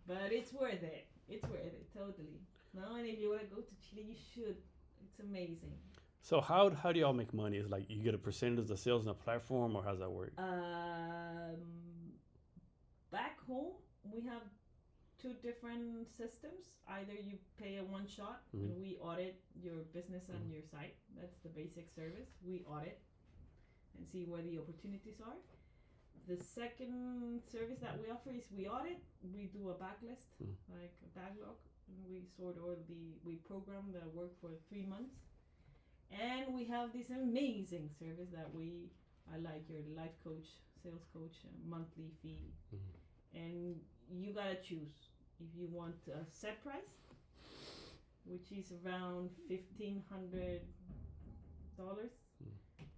But it's worth it. It's worth it, totally. No, and if you want to go to Chile, you should. It's amazing. So how do y'all make money? Is like you get a percentage of the sales on the platform, or how's that work? Back home, we have two different systems. Either you pay a one shot and we audit your business and your site. That's the basic service. We audit and see where the opportunities are. The second service that we offer is we audit, we do a backlist, like a backlog, and we sort all we program the work for 3 months. And we have this amazing service that I like your life coach, sales coach, monthly fee. And you gotta choose if you want a set price, which is around $1,500,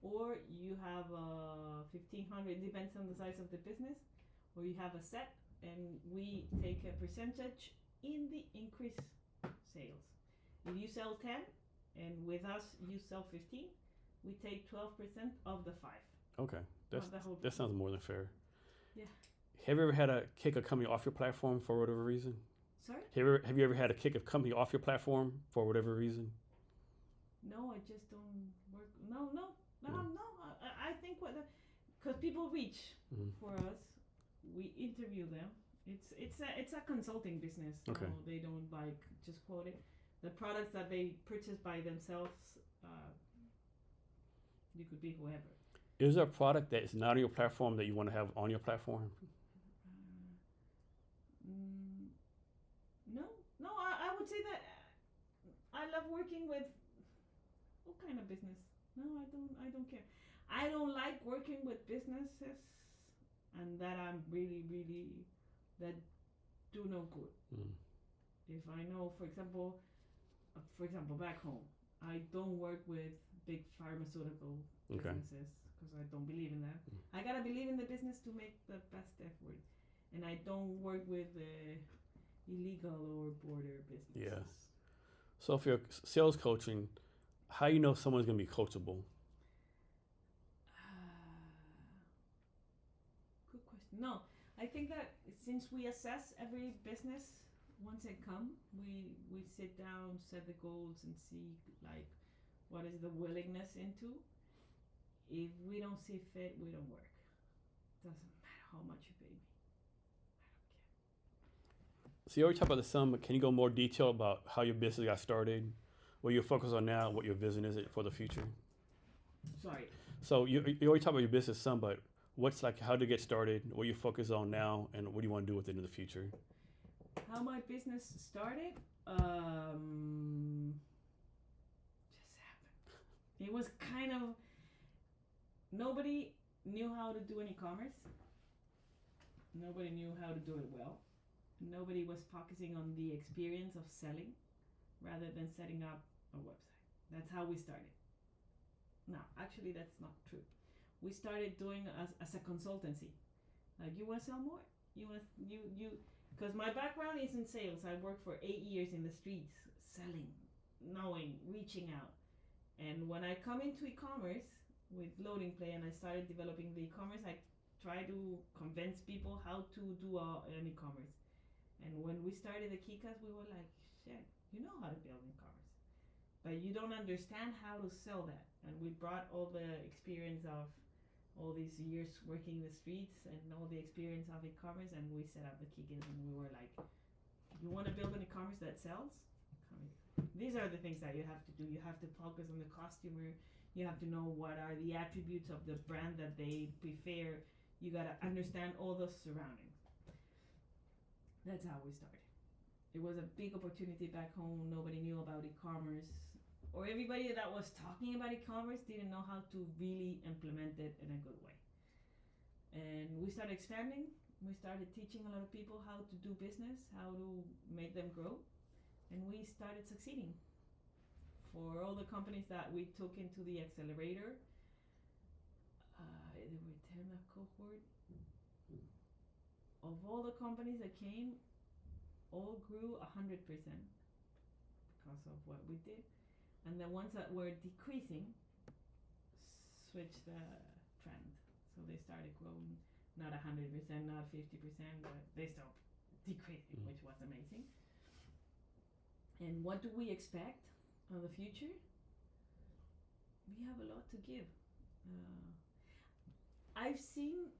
or you have a 1,500. Depends on the size of the business, or you have a set, and we take a percentage in the increased sales. If you sell 10, and with us you sell 15, we take 12% of the 5. Okay, that sounds more than fair. Yeah. Have you ever had to kick a company off your platform for whatever reason? Sorry? Have you ever had to kick a company off your platform for whatever reason? No, I just don't work. No. I think because people reach for us, we interview them. It's a consulting business. So okay. They don't just quote it. The products that they purchase by themselves, you could be whoever. Is there a product that is not on your platform that you want to have on your platform? No. I would say that I love working with what kind of business. No, I don't care. I don't like working with businesses and that I'm really that do no good. If I know, for example, back home, I don't work with big pharmaceutical businesses because I don't believe in that. I gotta believe in the business to make the best effort, and I don't work with illegal or border businesses. Yeah. So if you're sales coaching, how you know someone's gonna be coachable? Good question. No, I think that since we assess every business once it come, we sit down, set the goals, and see like what is the willingness into. If we don't see fit, we don't work. Doesn't matter how much you pay me. I don't care. So you already talked about the sum, but can you go more detail about how your business got started, what you're focused on now, what your vision is for the future? Sorry. So you already talked about your business some, but what's like how to get started, what you focus on now, and what do you want to do with it in the future? How my business started? Just happened. It was kind of nobody knew how to do an e-commerce. Nobody knew how to do it well. Nobody was focusing on the experience of selling rather than setting up a website. That's how we started. No, actually that's not true. We started doing as a consultancy. Like, you want to sell more? Because my background is in sales. I worked for 8 years in the streets, selling, knowing, reaching out. And when I come into e-commerce with Loading Play and I started developing the e-commerce, I try to convince people how to do an e-commerce. And when we started the Kikas, we were like, shit, you know how to build e-commerce, but you don't understand how to sell that. And we brought all the experience of all these years working the streets and all the experience of e-commerce, and we set up the Kikas, and we were like, you want to build an e-commerce that sells? Come here. These are the things that you have to do. You have to focus on the customer. You have to know what are the attributes of the brand that they prefer. You gotta understand all the surroundings. That's how we started. It was a big opportunity back home. Nobody knew about e-commerce, or everybody that was talking about e-commerce didn't know how to really implement it in a good way. And we started expanding. We started teaching a lot of people how to do business, how to make them grow, and we started succeeding. For all the companies that we took into the accelerator, there were 10 a cohort. Of all the companies that came, all grew 100% because of what we did. And the ones that were decreasing switched the trend. So they started growing, not 100%, not 50%, but they still decreasing, Mm. which was amazing. And what do we expect of the future? We have a lot to give. I've seen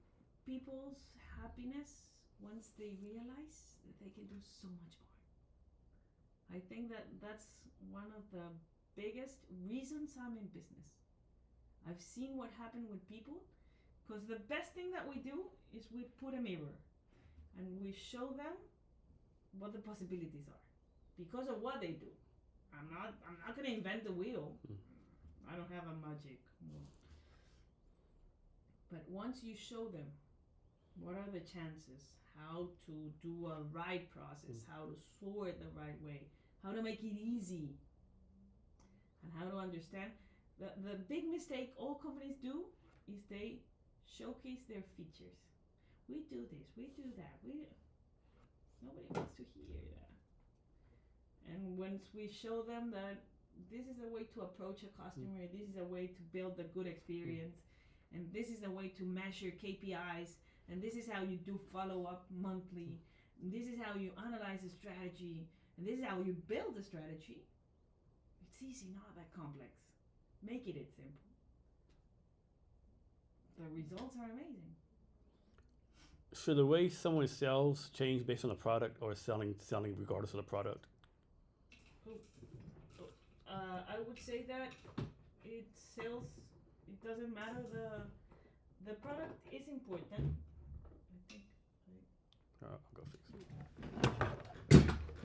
people's happiness once they realize that they can do so much more. I think that that's one of the biggest reasons I'm in business. I've seen what happened with people, because the best thing that we do is we put a mirror and we show them what the possibilities are because of what they do. I'm not gonna invent the wheel. Mm. I don't have a magic. But once you show them what are the chances, how to do a right process, how to sort the right way, how to make it easy, and how to understand. The big mistake all companies do is they showcase their features. We do this, we do that, nobody wants to hear that. And once we show them that this is a way to approach a customer, this is a way to build a good experience, and this is a way to measure KPIs, and this is how you do follow-up monthly, and this is how you analyze a strategy, and this is how you build a strategy. It's easy, not that complex. Make it simple. The results are amazing. Should the way someone sells change based on the product, or selling regardless of the product? I would say that it sells. It doesn't matter. The product is important. I think. I'll go fix it.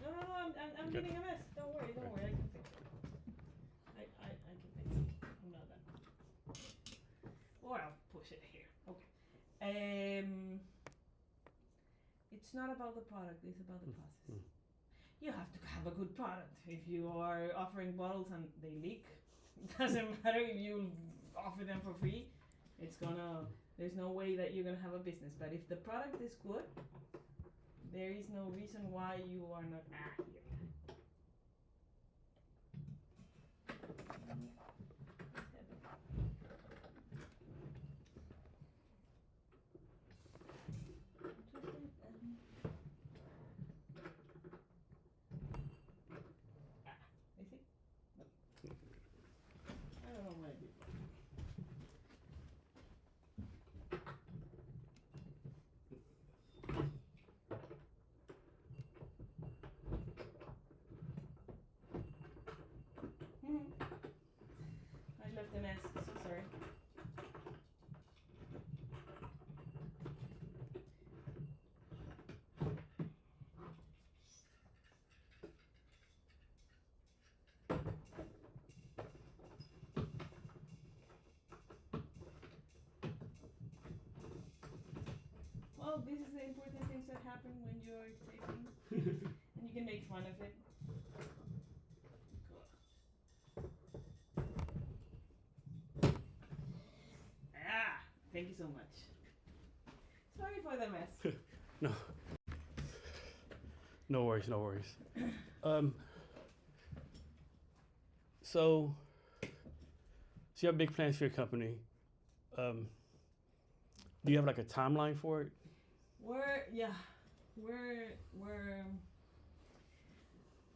No, I'm Good. getting a mess. Don't worry. I can fix it. I can fix it. I'm not that. Or I'll push it here. Okay. It's not about the product. It's about the process. Mm. You have to have a good product. If you are offering bottles and they leak, it doesn't matter if you offer them for free. There's no way that you're gonna have a business. But if the product is good, there is no reason why you are not here. Is it? No. I don't know what I did. I left a mess, so sorry. Well, this is the important things that happen when you're taping, and you can make fun of it. Thank you so much. Sorry for the mess. No. No worries. So you have big plans for your company. Do you have like a timeline for it?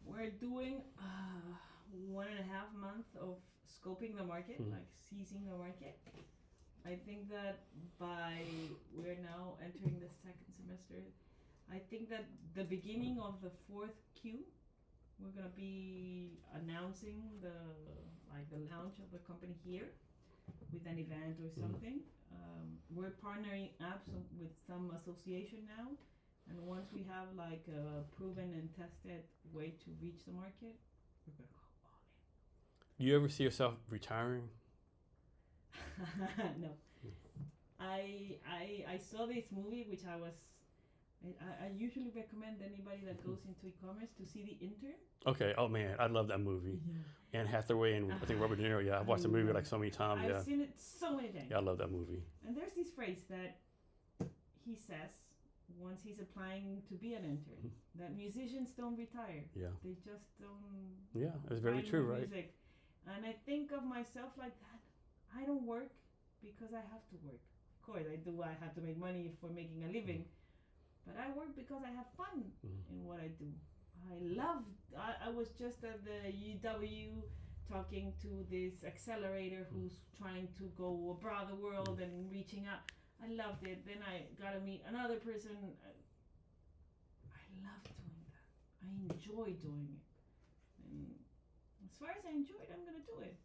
We're doing 1.5 months of scoping the market, like seizing the market. I think that we're now entering the second semester. I think that the beginning of the 4th Q, we're gonna be announcing the launch of the company here with an event or something. We're partnering up with some association now, and once we have like a proven and tested way to reach the market, we're gonna go all in. Do you ever see yourself retiring? No. I saw this movie which I usually recommend anybody that goes into e-commerce to see The Intern. Okay. Oh man, I love that movie. Anne Hathaway and I think Robert De Niro. Yeah, I've watched the movie like so many times. I've seen it so many times. Yeah, I love that movie. And there's this phrase that he says once he's applying to be an intern, that musicians don't retire. Yeah. They just don't. Yeah, it's very find true, more right? music. And I think of myself like that. I don't work because I have to work. Of course, I do. I have to make money for making a living. but I work because I have fun Mhm. in what I do. I was just at the UW talking to this accelerator who's trying to go abroad the world and reaching out. I loved it. Then I got to meet another person. I love doing that. I enjoy doing it. And as far as I enjoy it, I'm gonna do it.